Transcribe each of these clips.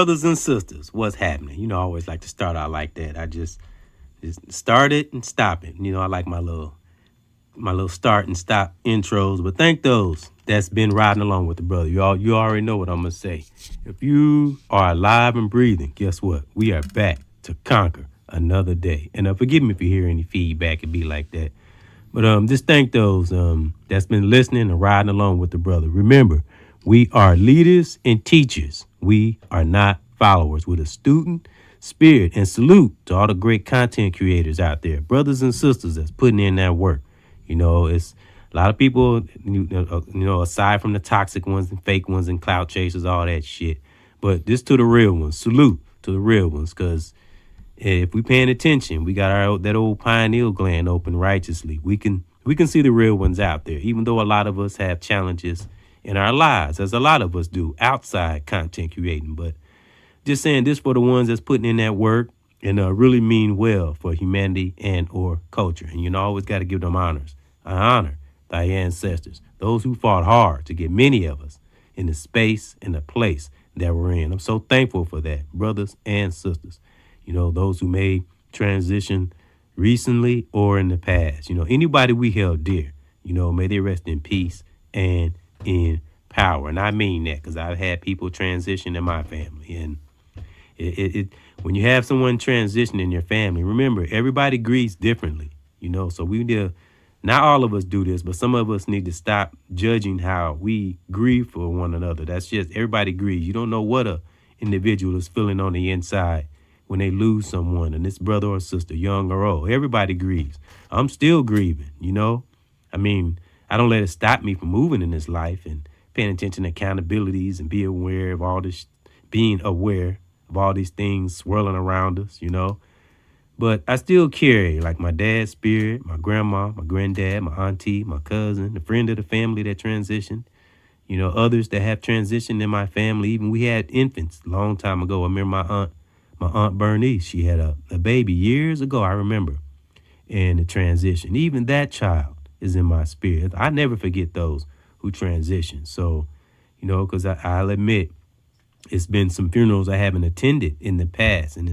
brothers and sisters, what's happening? I always like to start out like that. I just start it and stop it. I like my little start and stop intros. But thank those that's been riding along with the brother. You already know what I'm gonna say. If you are alive and breathing, guess what? We are back to conquer another day. And forgive me if you hear any feedback, it be like that. But just thank those that's been listening and riding along with the brother. Remember, we are leaders and teachers. We are not followers. With a student spirit, and salute to all the great content creators out there, brothers and sisters that's putting in that work. It's a lot of people, aside from the toxic ones and fake ones and clout chasers, all that shit. But this to the real ones. Salute to the real ones, because if we paying attention, we got that old pineal gland open righteously. We can see the real ones out there, even though a lot of us have challenges in our lives, as a lot of us do outside content creating. But just saying this for the ones that's putting in that work and really mean well for humanity and or culture. And always got to give them honors. I honor thy ancestors, those who fought hard to get many of us in the space and the place that we're in. I'm so thankful for that, brothers and sisters. Those who made transition recently or in the past. Anybody we held dear, may they rest in peace and in power. And I mean that, because I've had people transition in my family. And when you have someone transition in your family, remember, everybody grieves differently. So we need to, not all of us do this, but some of us need to stop judging how we grieve for one another. That's just, everybody grieves. You don't know what a individual is feeling on the inside when they lose someone, and it's brother or sister, young or old. Everybody grieves. I'm still grieving, I mean, I don't let it stop me from moving in this life and paying attention to accountabilities and being aware of all these things swirling around us, But I still carry, like, my dad's spirit, my grandma, my granddad, my auntie, my cousin, the friend of the family that transitioned, others that have transitioned in my family. Even we had infants a long time ago. I remember my aunt Bernice, she had a baby years ago, I remember, in the transition. Even that child is in my spirit. I never forget those who transition. So, because I'll admit, it's been some funerals I haven't attended in the past, and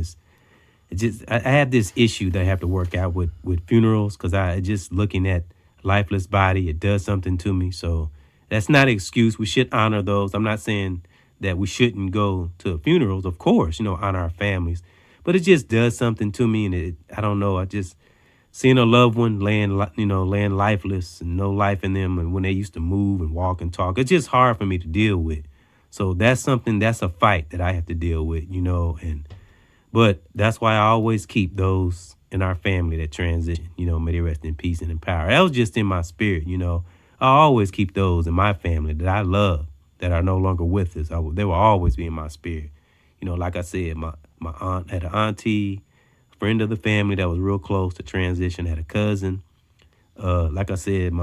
I have this issue that I have to work out with funerals, because I just looking at lifeless body, it does something to me. So that's not an excuse. We should honor those. I'm not saying that we shouldn't go to funerals, of course, honor our families, but it just does something to me. And I don't know, I just seeing a loved one laying lifeless and no life in them, and when they used to move and walk and talk, it's just hard for me to deal with. So that's a fight that I have to deal with, but that's why I always keep those in our family that transition, may they rest in peace and in power. That was just in my spirit, I always keep those in my family that I love, that are no longer with us. They will always be in my spirit. Like I said, my aunt had an auntie, friend of the family that was real close to transition, had a cousin. Like I said,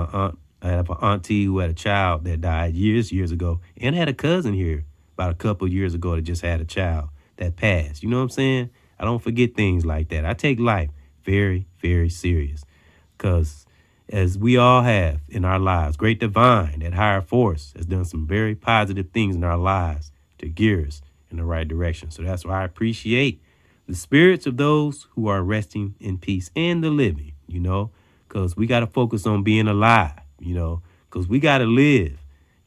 I have an auntie who had a child that died years ago, and had a cousin here about a couple years ago that just had a child that passed. You know what I'm saying? I don't forget things like that. I take life very, very serious, because as we all have in our lives, great divine, that higher force, has done some very positive things in our lives to gear us in the right direction. So that's why I appreciate the spirits of those who are resting in peace and the living, because we got to focus on being alive, because we got to live.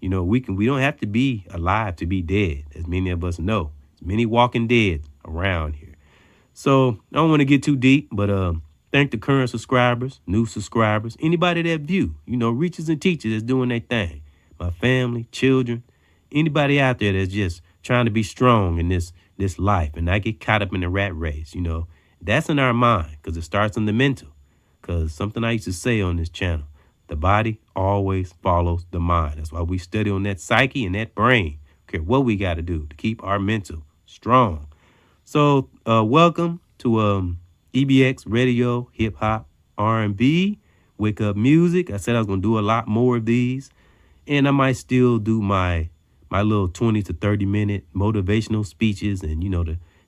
We don't have to be alive to be dead, as many of us know. There's many walking dead around here. So I don't want to get too deep, but thank the current subscribers, new subscribers, anybody that view, reachers and teachers that's doing their thing. My family, children, anybody out there that's just trying to be strong in this life and not get caught up in the rat race. That's in our mind, because it starts in the mental. Because something I used to say on this channel, the body always follows the mind. That's why we study on that psyche and that brain. Okay, what we got to do to keep our mental strong. So welcome to EBX Radio, Hip Hop, R&B, Wake Up Music. I said I was going to do a lot more of these, and I might still do my little 20 to 30 minute motivational speeches and,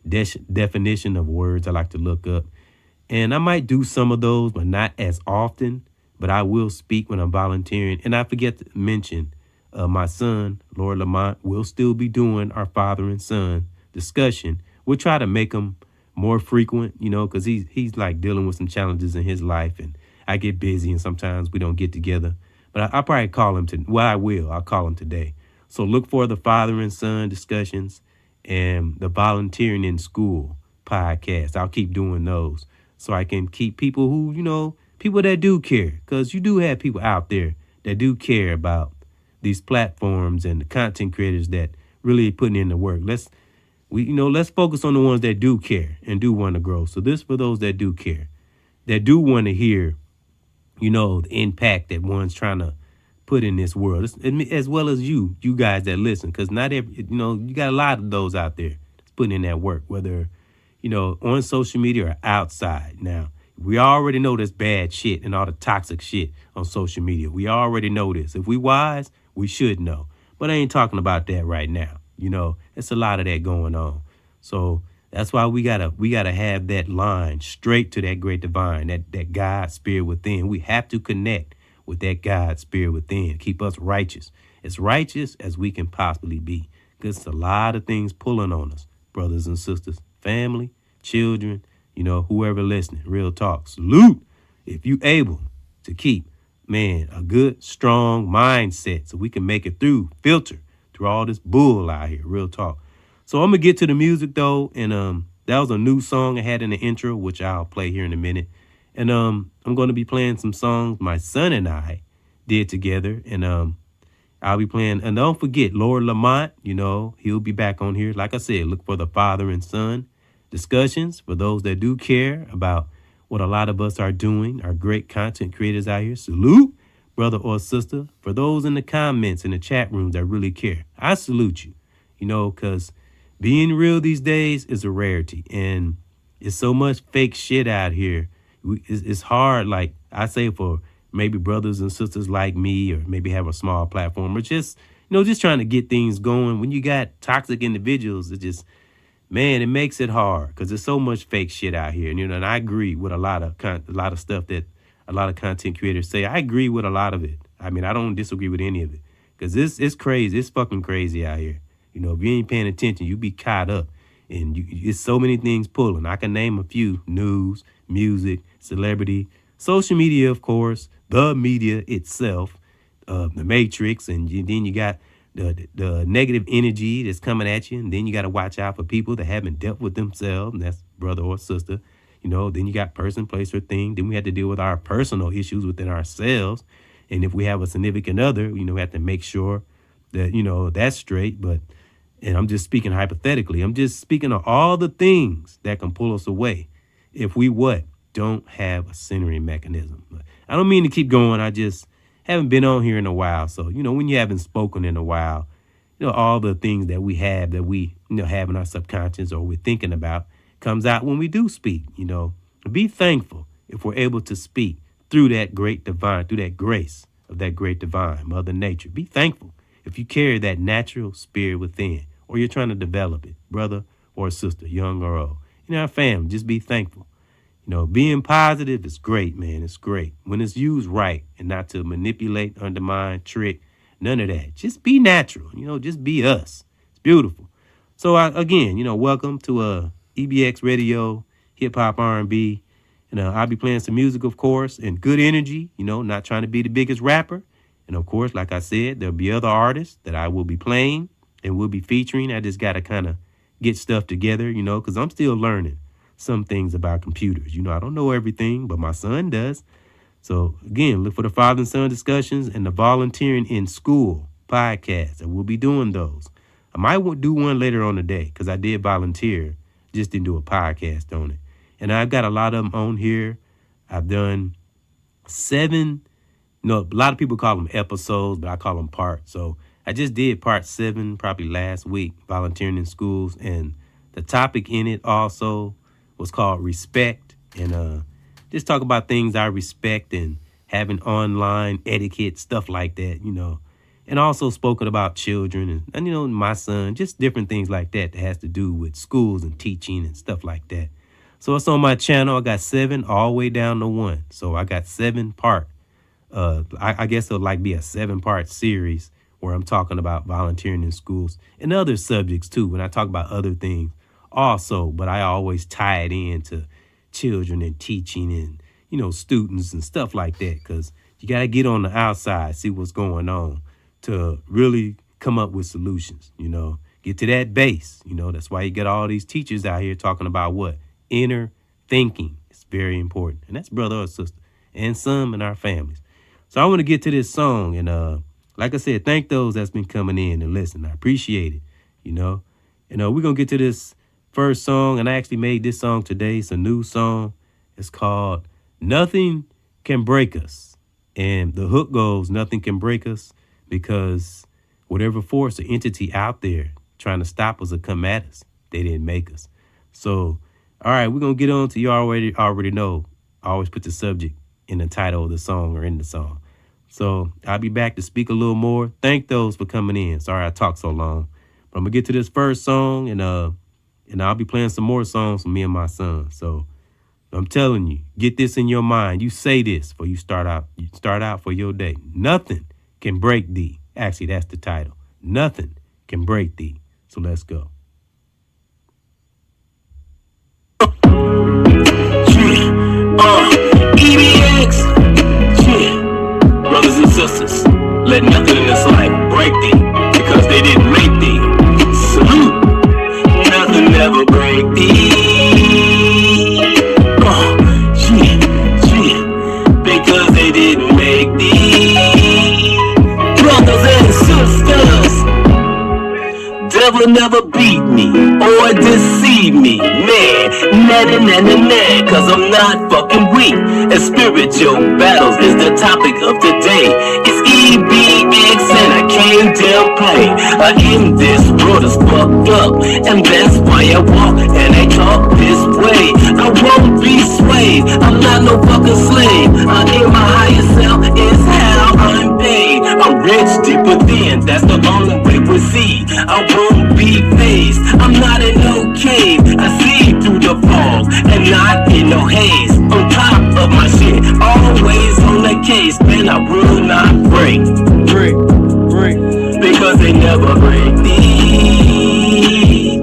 the definition of words I like to look up. And I might do some of those, but not as often. But I will speak when I'm volunteering. And I forget to mention my son, Lord Lamont, will still be doing our father and son discussion. We'll try to make them more frequent, because he's like dealing with some challenges in his life, and I get busy, and sometimes we don't get together. But I'll probably call him to. Well, I will. I'll call him today. So look for the father and son discussions and the volunteering in school podcast. I'll keep doing those so I can keep people who, people that do care, because you do have people out there that do care about these platforms and the content creators that really putting in the work. Let's focus on the ones that do care and do want to grow. So this for those that do care, that do want to hear, the impact that one's trying to put in this world, as well as you guys that listen, because not every, you got a lot of those out there that's putting in that work, whether, on social media or outside. Now, we already know there's bad shit and all the toxic shit on social media. We already know this. If we wise, we should know. But I ain't talking about that right now. It's a lot of that going on. So that's why we gotta have that line straight to that great divine, that God spirit within. We have to connect with that God spirit within. Keep us righteous. As righteous as we can possibly be. Because it's a lot of things pulling on us, brothers and sisters, family, children, whoever listening. Real talk. Salute if you able to keep, a good, strong mindset so we can make it through, filter through all this bull out here. Real talk. So I'm going to get to the music, though, and that was a new song I had in the intro, which I'll play here in a minute. And I'm going to be playing some songs my son and I did together, and I'll be playing. And don't forget, Lord Lamont, he'll be back on here. Like I said, look for the father and son discussions for those that do care about what a lot of us are doing, our great content creators out here. Salute, brother or sister. For those in the comments, in the chat rooms that really care, I salute you, because being real these days is a rarity. And it's so much fake shit out here. It's hard, like I say, for maybe brothers and sisters like me, or maybe have a small platform, or just trying to get things going. When you got toxic individuals, it just, it makes it hard, because there's so much fake shit out here. And I agree with a lot of stuff that a lot of content creators say. I agree with a lot of it. I mean, I don't disagree with any of it, because it's crazy. It's fucking crazy out here. If you ain't paying attention, you be caught up, and it's so many things pulling. I can name a few: news, music, celebrity, social media, of course, the media itself, the matrix, and then you got the negative energy that's coming at you, and then you got to watch out for people that haven't dealt with themselves, and that's brother or sister. Then you got person, place, or thing. Then we have to deal with our personal issues within ourselves, and if we have a significant other, we have to make sure that that's straight. And I'm just speaking hypothetically. I'm just speaking of all the things that can pull us away if we don't have a centering mechanism. But I don't mean to keep going. I just haven't been on here in a while. So, when you haven't spoken in a while, all the things that we have that we, have in our subconscious or we're thinking about comes out when we do speak. Be thankful if we're able to speak through that great divine, through that grace of that great divine, Mother Nature. Be thankful if you carry that natural spirit within, or you're trying to develop it, brother or sister, young or old. Our family, just be thankful. Being positive is great, man. It's great when it's used right and not to manipulate, undermine, trick, none of that. Just be natural, just be us. It's beautiful. So again, welcome to EBX Radio, Hip Hop R&B. I'll be playing some music, of course, and good energy, not trying to be the biggest rapper. And of course, like I said, there'll be other artists that I will be playing and will be featuring. I just got to kind of get stuff together, because I'm still learning some things about computers. I don't know everything, but my son does. So again, look for the father and son discussions and the volunteering in school podcast. And we'll be doing those. I might do one later on today, because I did volunteer, just didn't do a podcast on it. And I've got a lot of them on here. I've done 7, a lot of people call them episodes, but I call them parts. So I just did part 7 probably last week, volunteering in schools. And the topic in it also was called respect, and just talk about things I respect and having online etiquette, stuff like that, and also spoken about children and my son, just different things like that has to do with schools and teaching and stuff like that. So it's on my channel. I got 7 all the way down to 1. So I got 7 part. I guess it'll be a 7-part series where I'm talking about volunteering in schools and other subjects too. When I talk about other things also, but I always tie it into children and teaching and, students and stuff like that. Because you got to get on the outside, see what's going on to really come up with solutions, get to that base. That's why you get all these teachers out here talking about what? Inner thinking. It's very important. And that's brother or sister and some in our families. So I want to get to this song. And like I said, thank those that's been coming in and listening. I appreciate it, you know. And we're going to get to this first song. And I actually made this song today. It's a new song. It's called Nothing Can Break Us. And the hook goes, nothing can break us because whatever force or entity out there trying to stop us or come at us, they didn't make us. So, all right, we're going to get on to you already know. I always put the subject in the title of the song or in the song. So I'll be back to speak a little more. Thank those for coming in. Sorry I talked so long. But I'm going to get to this first song, and I'll be playing some more songs for me and my son. So I'm telling you, get this in your mind. You say this before you start out for your day. Nothing can break thee. Actually, that's the title. Nothing can break thee. So let's go. EBX, brothers and sisters, let nothing in this life break thee, because they didn't make thee. Salute, nothing ever break thee. Because they didn't make thee. Brothers and sisters, devil never beat me or deceive me, man. Nah, cause I'm not fucking weak. And spiritual battles is the topic of today. It's EBX and I can't damn play. In this world is fucked up, and that's why I walk and I talk this way. I won't be swayed, I'm not no fucking slave. In my higher self is how I'm paid. I'm rich deep within, that's the only way we see. I won't be phased, I'm not in no cave. I see through the fog and not in no haze. On top of my shit, always on the case. Man, I will not break. Because they never break thee.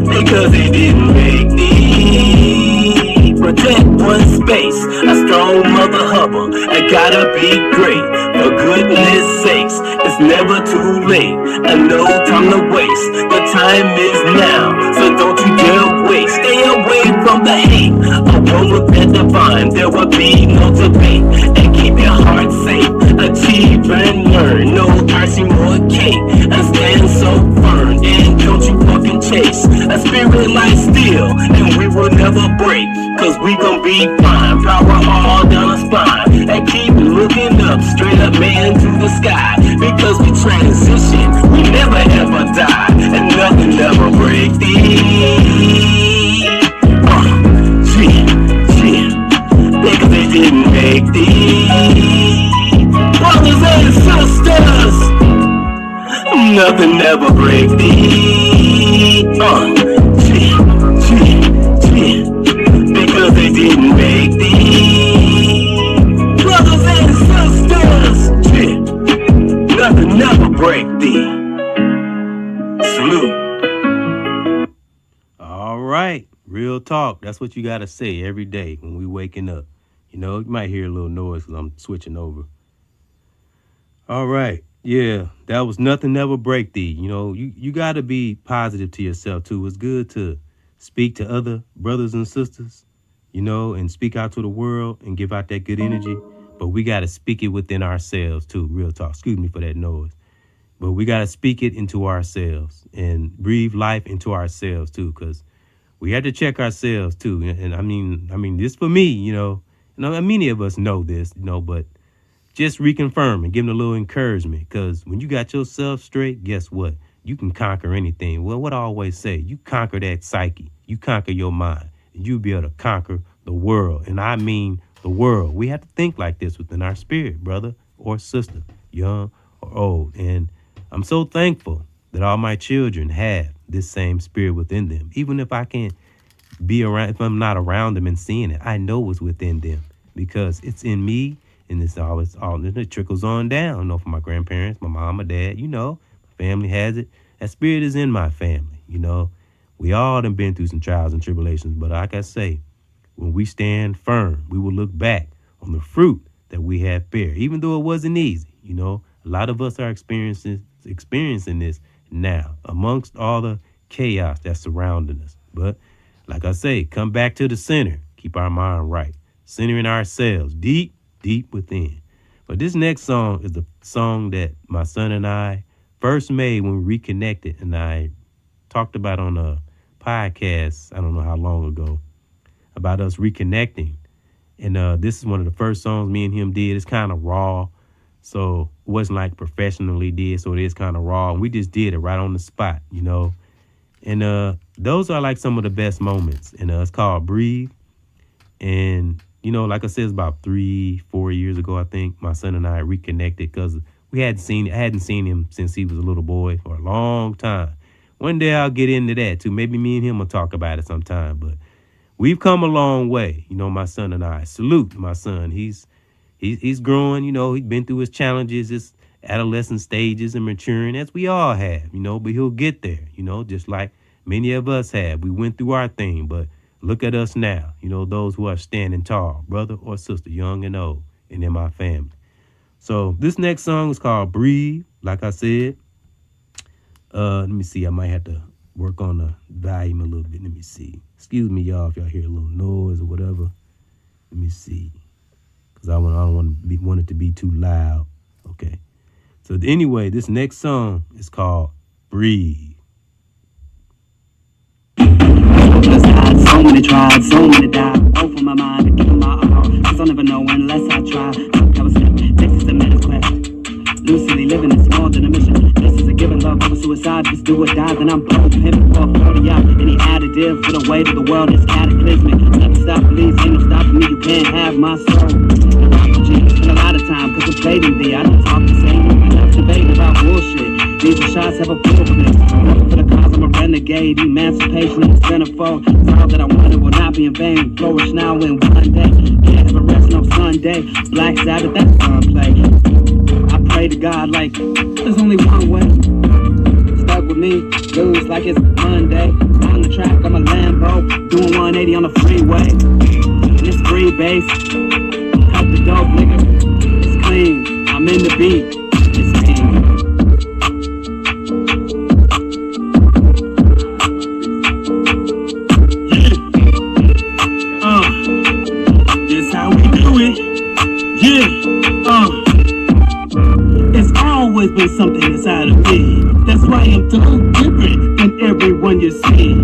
Because they didn't make thee. Protect one space, a strong mother hubber. I gotta be great, for goodness sakes. It's never too late, and no time to waste. The time is now, so don't you dare waste. Stay away from the hate. A world with that divine, there will be no debate. And keep your heart safe, achieve and learn. No icing or cake, and stand so firm. And don't you fucking chase a spirit like steel, and we will never break. Cause we gon' be fine, power all down the spine. And keep looking up, straight up man to the sky. Because we transition, we never ever die. And nothing ever break thee. Because they didn't make thee. Brothers and sisters, nothing ever break thee. Because they didn't make thee. Brothers and sisters, nothing never break thee. Salute. All right. Real talk. That's what you got to say every day when we waking up. You might hear a little noise because I'm switching over. All right. Yeah, that was Nothing Never Break Thee. You got to be positive to yourself, too. It's good to speak to other brothers and sisters, and speak out to the world and give out that good energy. But we got to speak it within ourselves, too. Real talk. Excuse me for that noise. But we got to speak it into ourselves and breathe life into ourselves, too, because we have to check ourselves, too. And I mean, this for me, many of us know this, but just reconfirm and give them a little encouragement, because when you got yourself straight, guess what? You can conquer anything. Well, what I always say, you conquer that psyche, you conquer your mind, and you'll be able to conquer the world. And I mean the world. We have to think like this within our spirit, brother or sister, young or old. And I'm so thankful that all my children have this same spirit within them. Even if I can't be around, if I'm not around them and seeing it, I know it's within them because it's in me And it's always all it trickles on down. You know, from my grandparents, my mom, my dad. You know, my family has it. That spirit is in my family. You know, we all done been through some trials and tribulations, but like I say, when we stand firm, we will look back on the fruit that we have bear, even though it wasn't easy. You know, a lot of us are experiencing this now amongst all the chaos that's surrounding us. But like I say, come back to the center, keep our mind right, centering ourselves deep, deep within. But this next song is the song that my son and I first made when we reconnected, and I talked about on a podcast, I don't know how long ago, about us reconnecting. And this is one of the first songs me and him did. It's kind of raw, so it wasn't like professionally did, so it is kind of raw. And we just did it right on the spot, you know. And those are like some of the best moments. And it's called Breathe. And, you know, like I said, it's about 3-4 years ago, I think, my son and I reconnected because I hadn't seen him since he was a little boy for a long time. One day I'll get into that too. Maybe me and him will talk about it sometime. But we've come a long way, you know, my son and I. Salute my son. He's growing, you know, he's been through his challenges, his adolescent stages and maturing, as we all have, you know, but he'll get there, you know, just like many of us have. We went through our thing, but look at us now, you know, those who are standing tall, brother or sister, young and old, and in my family. So this next song is called Breathe, like I said. Let me see, I might have to work on the volume a little bit. Let me see. Excuse me, y'all, if y'all hear a little noise or whatever. Let me see. Because I don't want it to be too loud. Okay. So anyway, this next song is called Breathe. So many tried, so many died. Both for my mind, to give my all. Cause I'll never know unless I try. I was Texas a man's quest. Lucidly living is more than a mission. This is a given love over suicide. Just do or die, then I'm both pimping for 40 out. Any additive for the weight of the world is cataclysmic. Never stop, please, ain't no stopping me. You can't have my soul. Spend a lot of time contemplating thee. I don't talk the same. Enough debating about bullshit. These are shots have a proof of this. Working for the cause, I'm a renegade. Emancipation is centerfold. It's all that I wanted will not be in vain. Flourish now in one day. Can't have a rest no Sunday. Black Sabbath, that's gunplay. I pray to God like there's only one way. Stuck with me, lose like it's Monday. On the track, I'm a Lambo, doing 180 on the freeway. And it's free bass. Cut the dope, nigga. It's clean. I'm in the beat. It's clean. This how we do it. Yeah. It's always been something inside of me. That's why I'm totally different than everyone you see.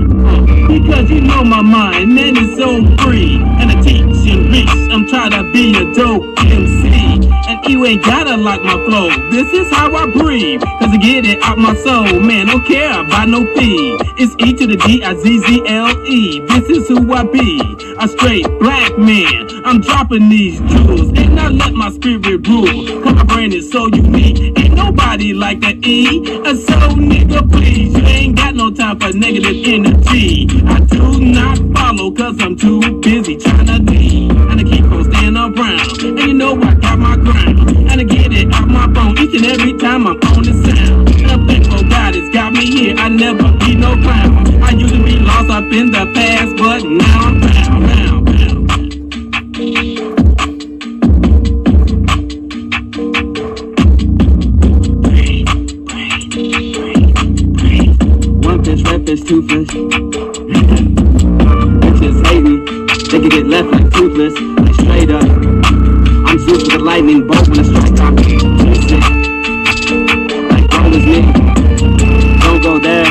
Because you know my mind and it's so free. And I teach and reach. I'm trying to be a dope MC. And you ain't gotta like my flow. This is how I breathe. Cause I get it out my soul. Man, don't care about no fee. It's E to the D-I-Z-Z-L-E. This is who I be. A straight black man. I'm dropping these jewels. And I let my spirit rule. Cause my brain is so unique. Ain't nobody like that E. So nigga, please. You ain't got no time for negative energy. I do not follow cause I'm too busy trying to lead. And I keep on staying around. And you know I got my ground. And I get it out my phone each and every time I'm on the sound. And I'm thankful God has got me here. I never be no clown. I used to be lost up in the past, but now I'm found. One fish, red fish, two fish. Bitches hate me. They can get left like toothless. Like straight up. I'm Zeus with a lightning bolt when I strike off. Twisted. Like gold is me. Don't go there.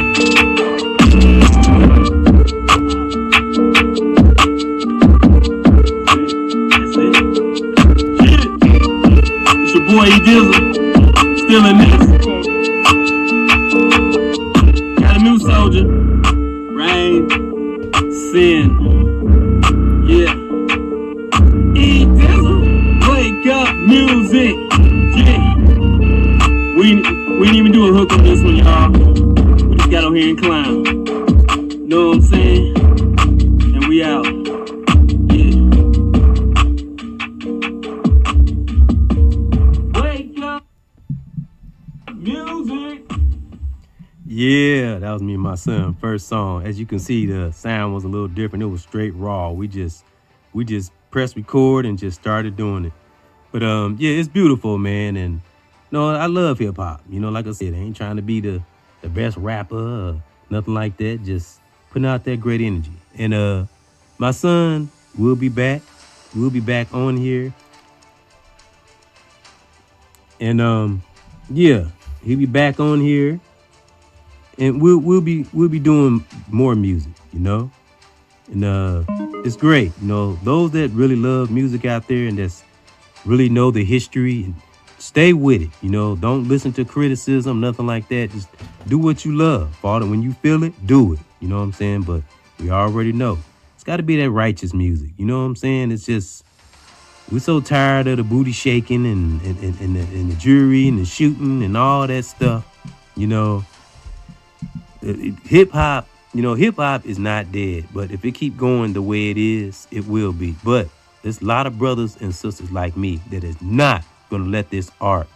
That's it. Yeah. It's your boy E Dizzle. Still in this. Got a new soldier. Rain. Sin. Yeah. E Dizzle. Wake up music. Yeah. We didn't even do a hook on this one, y'all. We just got on here and clown. Know what I'm saying? And we out. Yeah. Yeah, that was me and my son. First song. As you can see, the sound was a little different. It was straight raw. We just pressed record and just started doing it. But yeah, it's beautiful, man. And no, I love hip hop. You know, like I said, I ain't trying to be the best rapper or nothing like that. Just putting out that great energy. And my son will be back. We'll be back on here. And yeah, he'll be back on here. And we'll be doing more music, you know? And it's great. You know, those that really love music out there and that's really know the history and stay with it. You know, don't listen to criticism, nothing like that. Just do what you love. Father, when you feel it, do it. You know what I'm saying? But we already know. It's got to be that righteous music. You know what I'm saying? It's just, we're so tired of the booty shaking and the jewelry and the shooting and all that stuff. You know, hip hop, hip hop is not dead. But if it keep going the way it is, it will be. But there's a lot of brothers and sisters like me that is not going to let this art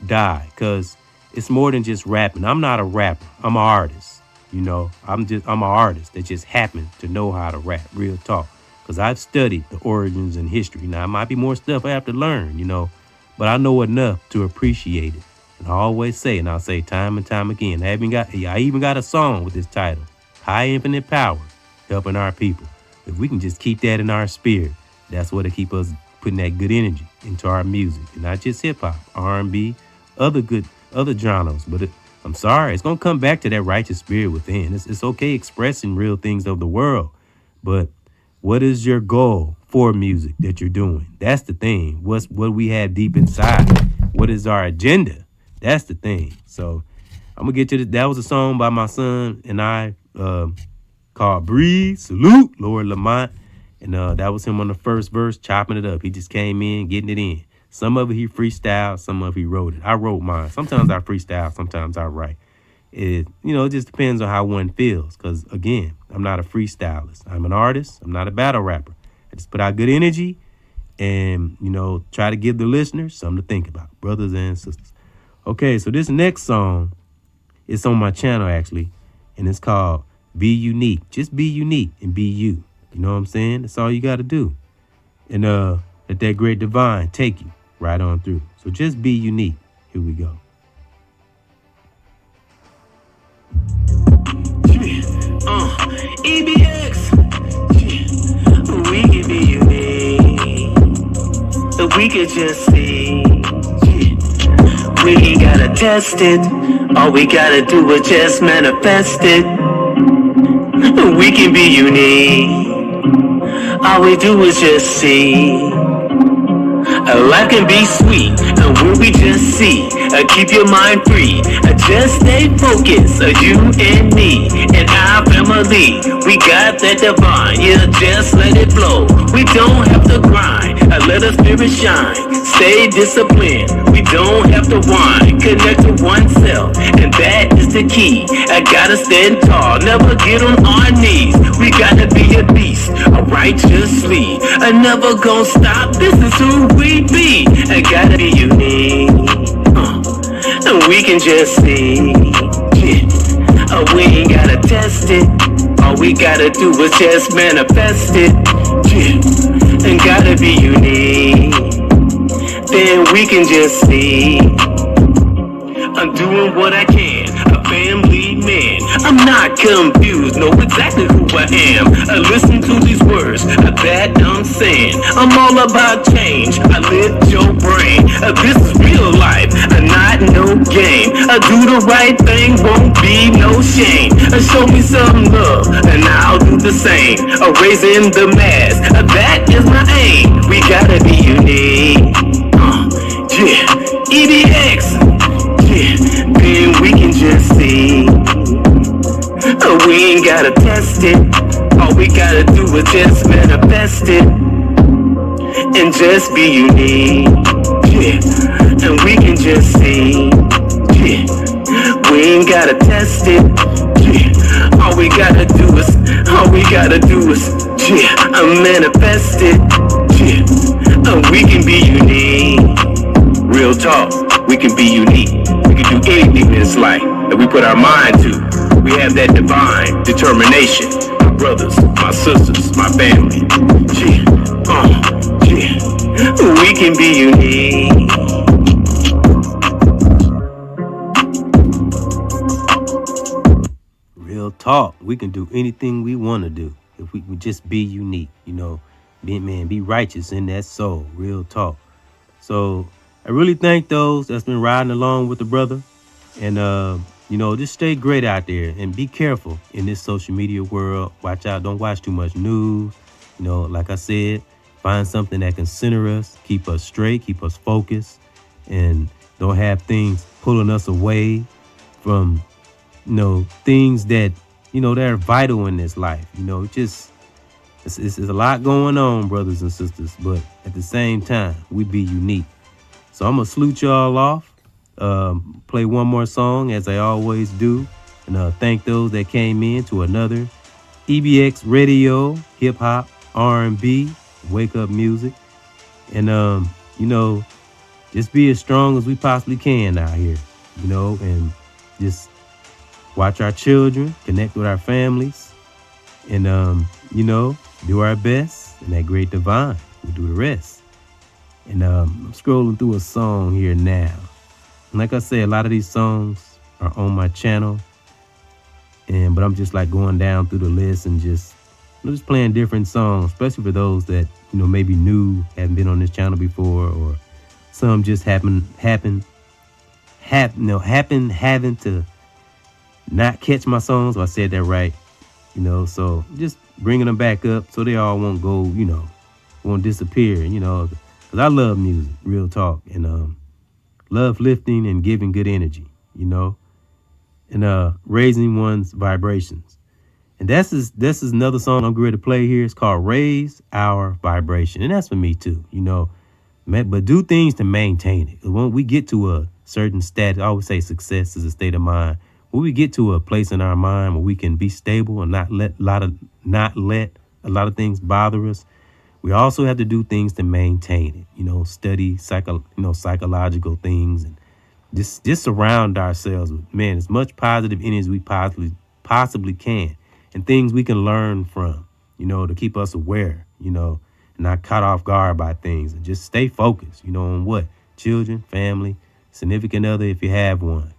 die, because it's more than just rapping. I'm not a rapper. I'm an artist. You know, I'm an artist that just happens to know how to rap, real talk. Because I've studied the origins and history. Now, it might be more stuff I have to learn, but I know enough to appreciate it. And I always say, and I'll say time and time again, I even got a song with this title, High Infinite Power, Helping Our People. If we can just keep that in our spirit, that's what'll keep us putting that good energy into our music. And not just hip hop, R&B, other genres. But I'm sorry, it's going to come back to that righteous spirit within. It's okay expressing real things of the world. But what is your goal for music that you're doing? That's the thing. What we have deep inside? What is our agenda? That's the thing. So I'm going to get to this. That was a song by my son and I called Breathe, Salute, Lord Lamont. And that was him on the first verse, chopping it up. He just came in, getting it in. Some of it he freestyled, some of it he wrote it. I wrote mine. Sometimes I freestyle, sometimes I write. It just depends on how one feels. Because, again, I'm not a freestylist. I'm an artist. I'm not a battle rapper. I just put out good energy and, try to give the listeners something to think about, brothers and sisters. Okay, so this next song, it's on my channel, actually, and it's called Be Unique. Just be unique and be you. You know what I'm saying? That's all you got to do. And let that great divine take you right on through. So just be unique. Here we go. EBX, we can be unique. We can just see. We ain't gotta test it. All we gotta do is just manifest it. We can be unique. All we do is just see. Life can be sweet, and when we just see, keep your mind free, just stay focused, you and me, and our family, we got that divine, yeah, just let it flow, we don't have to grind, let our spirit shine, stay disciplined, we don't have to whine, connect to oneself, and that is the key, I gotta stand tall, never get on our knees, we gotta be a beast, righteously, I never gonna stop, this is who we be, I gotta be unique, and we can just see, yeah. We ain't gotta test it, all we gotta do is just manifest it, yeah. And gotta be unique, then we can just see, I'm doing what I can, a family man, I'm not confused, know exactly who I am, listen to these words that I'm saying, I'm all about change, I lift your brain, this is real life, not no game, do the right thing, won't be no shame, show me some love, and I'll do the same, raising the mass, that is my aim, we gotta be unique, yeah, EBX, yeah, then we can just see, we ain't gotta test it, all we gotta do is just manifest it, and just be unique, yeah, and we can just see, yeah, we ain't gotta test it, yeah, all we gotta do is, yeah, manifest it, yeah, and we can be unique, Real talk, we can be unique. We can do anything in this life that we put our mind to. We have that divine determination. My brothers, my sisters, my family. Yeah, yeah. We can be unique. Real talk. We can do anything we want to do if we would just be unique. You know, be righteous in that soul. Real talk. So I really thank those that's been riding along with the brother. And, just stay great out there and be careful in this social media world. Watch out. Don't watch too much news. Like I said, find something that can center us, keep us straight, keep us focused, and don't have things pulling us away from, things that, that are vital in this life. It's a lot going on, brothers and sisters, but at the same time, we be unique. So I'm going to salute y'all off, play one more song as I always do, and thank those that came in to another EBX Radio, Hip-Hop, R&B, Wake Up Music, and, just be as strong as we possibly can out here, and just watch our children, connect with our families, and, do our best, and that great divine will do the rest. And I'm scrolling through a song here now. And like I said, a lot of these songs are on my channel, but I'm just like going down through the list and just playing different songs, especially for those that, maybe new, haven't been on this channel before, or some just happen having to not catch my songs. So I said that right. So just bringing them back up so they all won't go, won't disappear, because I love music, real talk, and love lifting and giving good energy, and raising one's vibrations. And this is another song I'm going to play here. It's called Raise Our Vibration. And that's for me too, but do things to maintain it. When we get to a certain status, I always say success is a state of mind. When we get to a place in our mind where we can be stable and not let a lot of things bother us, we also have to do things to maintain it. Study psychological things, and just surround ourselves with as much positive energy as we possibly can, and things we can learn from, to keep us aware, and not caught off guard by things, and just stay focused, on what children, family, significant other if you have one,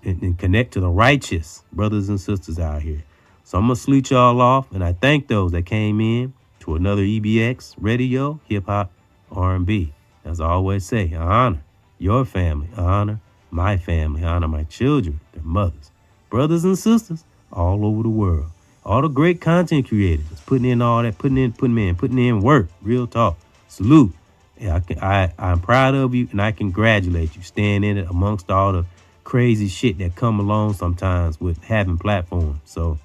and connect to the righteous brothers and sisters out here. So I'm going to salute y'all off, and I thank those that came in to another EBX Radio, Hip-Hop, R&B. As I always say, I honor your family, I honor my family, I honor my children, their mothers, brothers and sisters all over the world. All the great content creators putting in all that, putting in work, real talk. Salute. I'm proud of you, and I congratulate you staying in it amongst all the crazy shit that come along sometimes with having platforms. So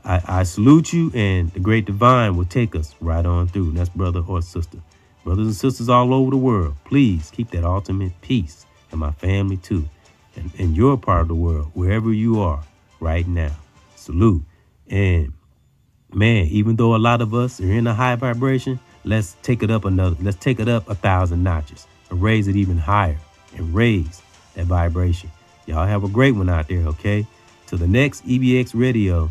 I salute you, and the great divine will take us right on through. And that's brother or sister. Brothers and sisters all over the world, please keep that ultimate peace, and my family too, and your part of the world, wherever you are right now. Salute. And man, even though a lot of us are in a high vibration, let's take it up 1,000 notches and raise it even higher and raise that vibration. Y'all have a great one out there, okay? Till the next EBX Radio,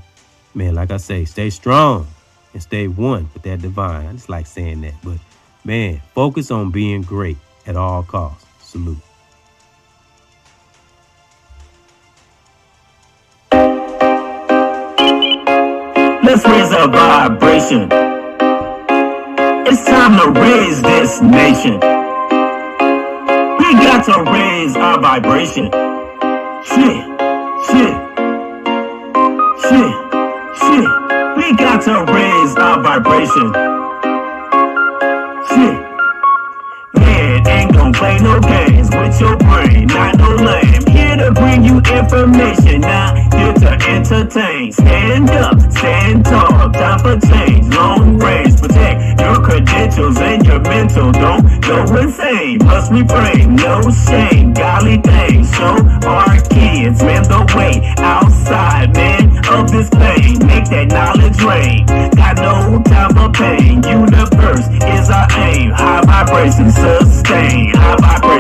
man, like I say, stay strong and stay one with that divine. I just like saying that, but man, focus on being great at all costs. Salute. Let's raise our vibration. It's time to raise this nation. We got to raise our vibration. Shit. We got to raise our vibration. Shit. Man, ain't gon' play no games with your brain, not no lame. Here to bring you information, not here to entertain. Stand up, stand tall, time for change. Long range, protect your credentials and your mental. Don't go insane, must refrain, no shame. Golly dang, show our kids, man, the way outside, man, of this pain. Make that knowledge rain. Got no time for pain. Universe is our aim. High vibration, sustain. High vibration.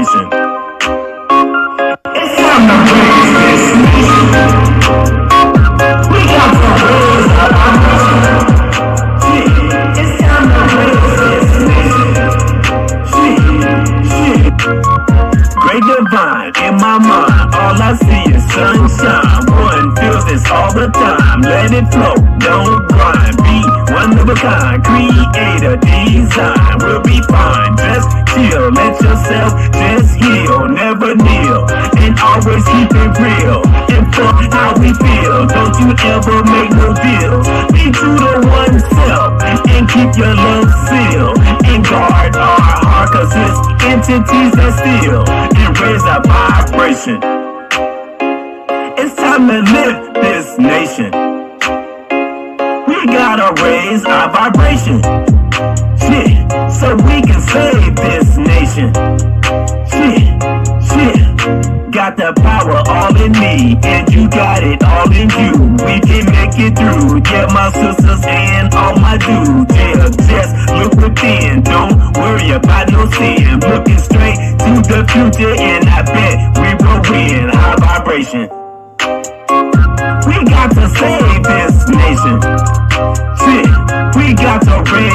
let it flow, don't grind. Be one of a kind, create a design. We'll be fine, just chill, let yourself just heal. Never kneel, and always keep it real. And fuck how we feel, don't you ever make no deals. Be true to oneself, and keep your love sealed. And guard our heart, cause it's entities that steal. And raise our vibration. It's time to lift this nation. We gotta raise our vibration. Shit, so we can save this nation. Shit, got the power all in me, and you got it all in you. We can make it through, yeah, my sisters and all my dudes. Yeah, just look within, don't worry about no sin. Looking straight to the future, and I bet we will win. High vibration. We got to save this nation. Shit, we got to raise